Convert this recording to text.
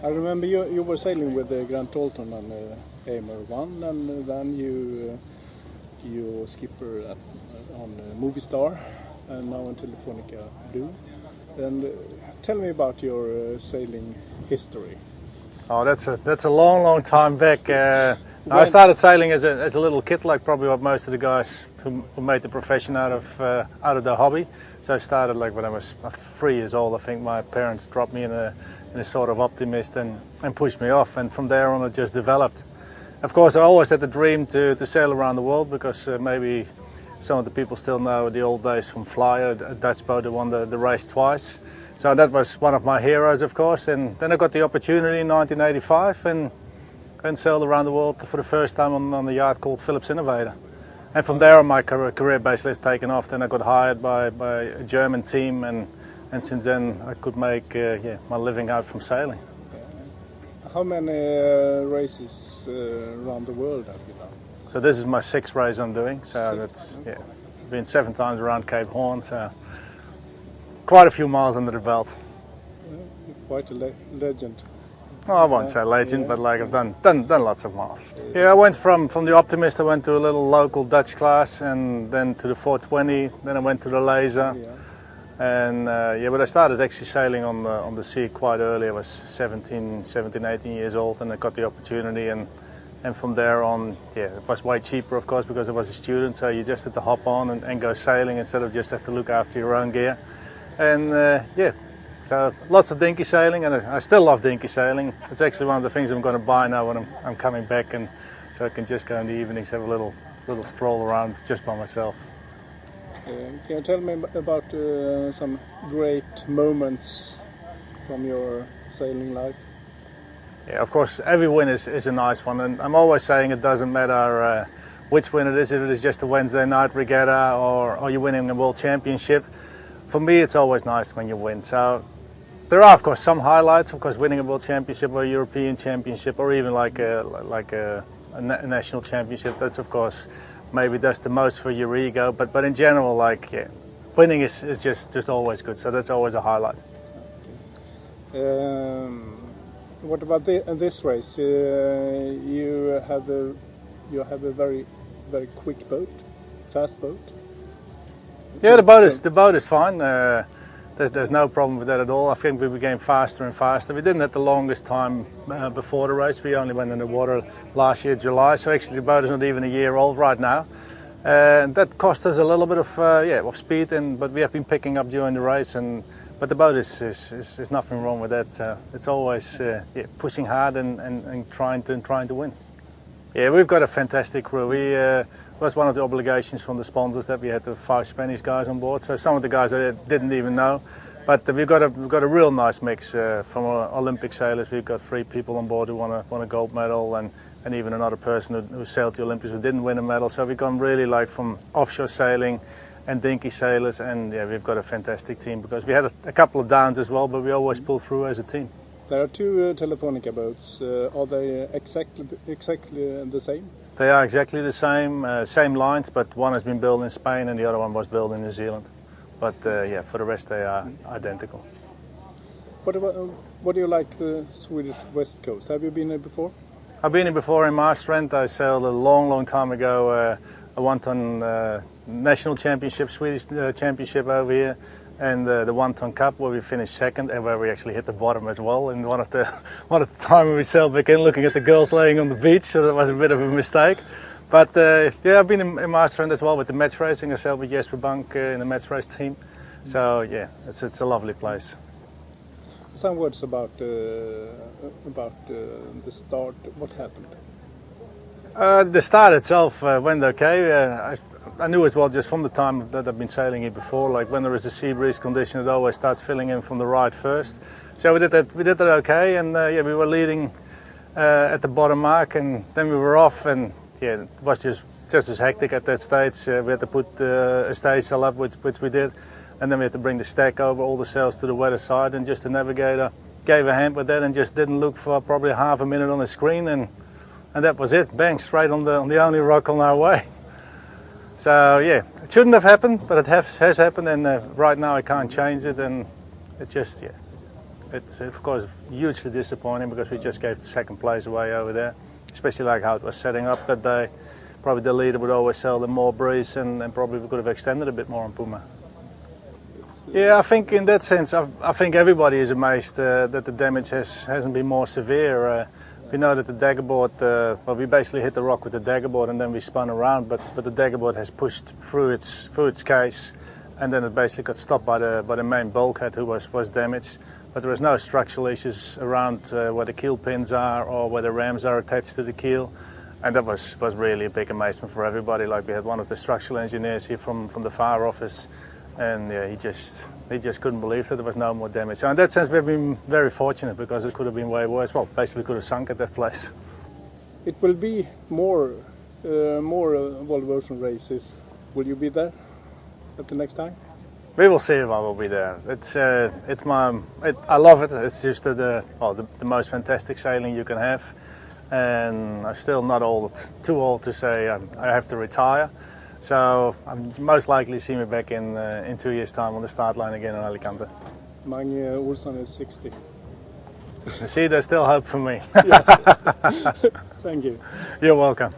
I remember you were sailing with the Grant Dalton on Aimer 1, and then you skipper on Movie Star, and now on Telefonica Blue. And tell me about your sailing history. Oh, that's a long time back. I started sailing as a little kid, like probably what most of the guys who made the profession out of the hobby. So I started like when I was 3 years old. I think my parents dropped me in a sort of optimist and pushed me off, and from there on it just developed. Of course, I always had the dream to sail around the world, because maybe some of the people still know the old days from Flyer, a Dutch boat that won the race twice. So that was one of my heroes, of course. And then I got the opportunity in 1985 and sailed around the world for the first time on a yacht called Phillips Innovator. And from there on my career basically has taken off. Then I got hired by a German team, and since then I could make my living out from sailing. How many races around the world have you done? So this is my 6th race I'm doing. So that's been 7 times around Cape Horn. So quite a few miles under the belt. Quite a legend. Oh, I won't say legend, but like I've done lots of miles. Yeah, I went from the Optimist, I went to a little local Dutch class, and then to the 420, then I went to the Laser. And but I started actually sailing on the sea quite early. I was 17, 18 years old, and I got the opportunity, and from there on, it was way cheaper, of course, because I was a student, so you just had to hop on and go sailing instead of just have to look after your own gear. And so lots of dinky sailing, and I still love dinky sailing. It's actually one of the things I'm going to buy now when I'm coming back, and so I can just go in the evenings, have a little stroll around just by myself. Can you tell me about some great moments from your sailing life? Yeah, of course, every win is a nice one, and I'm always saying it doesn't matter which win it is, if it is just a Wednesday night regatta or you're winning a world championship. For me, it's always nice when you win. So there are, of course, some highlights. Of course, winning a world championship or a European championship, or even like a national championship. That's, of course, maybe that's the most for your ego. But in general, winning is just always good. So that's always a highlight. What about this race? You have a very quick boat, fast boat. Yeah, the boat is fine. There's no problem with that at all. I think we became faster and faster. We didn't have the longest time before the race. We only went in the water last year, July. So actually the boat is not even a year old right now. And that cost us a little bit of speed, but we have been picking up during the race. But the boat is nothing wrong with that. So it's always pushing hard and trying to win. Yeah, we've got a fantastic crew. It was one of the obligations from the sponsors that we had the 5 Spanish guys on board. So some of the guys I didn't even know, but we've got a real nice mix from our Olympic sailors. We've got 3 people on board who won a gold medal, and even another person who sailed the Olympics who didn't win a medal. So we've gone really from offshore sailing and dinky sailors, and we've got a fantastic team, because we had a couple of downs as well, but we always pull through as a team. There are 2 Telefonica boats. Are they exactly the same? They are exactly the same lines, but one has been built in Spain and the other one was built in New Zealand. But for the rest they are identical. What do you like the Swedish West Coast? Have you been there before? I've been here before in Marstrand. I sailed a long time ago a 1-ton national championship, Swedish championship over here, and the 1-ton cup where we finished 2nd, and where we actually hit the bottom as well. And one of the time when we sailed back in, looking at the girls laying on the beach, so that was a bit of a mistake. But I've been in Marstrand as well with the match racing. I sailed with Jesper Bank in the match race team. So it's a lovely place. Some words about the start. What happened? The start itself went okay. I knew as well, just from the time that I've been sailing here before, like when there is a sea breeze condition, it always starts filling in from the right first. So we did that okay, and we were leading at the bottom mark, and then we were off, and it was just as hectic at that stage. We had to put a staysail up, which we did, and then we had to bring the stack over all the sails to the weather side, and just the navigator gave a hand with that and just didn't look for probably half a minute on the screen, and that was it. Bang, straight on the only rock on our way. So it shouldn't have happened, but it has happened, and right now I can't change it, and it just It's of course hugely disappointing because we just gave the second place away over there, especially like how it was setting up that day. Probably the leader would always sell them more breeze, and probably we could have extended a bit more on Puma. Yeah, I think in that sense, I think everybody is amazed that the damage hasn't been more severe. We know that the daggerboard, well, we basically hit the rock with the daggerboard and then we spun around, but the daggerboard has pushed through its case, and then it basically got stopped by the main bulkhead, who was damaged. But there was no structural issues around where the keel pins are or where the rams are attached to the keel. And that was really a big amazement for everybody. Like, we had one of the structural engineers here from the fire office, and yeah, he just couldn't believe that there was no more damage. So in that sense, we've been very fortunate, because it could have been way worse. Well, basically could have sunk at that place. It will be more Volvo Ocean races. Will you be there at the next time? We will see if I will be there. I love it. It's just the most fantastic sailing you can have. And I'm still not too old to say I have to retire. So I'm most likely see me back in 2 years' time on the start line again in Alicante. Mange Olsson is 60. You see, there's still hope for me. Thank you. You're welcome.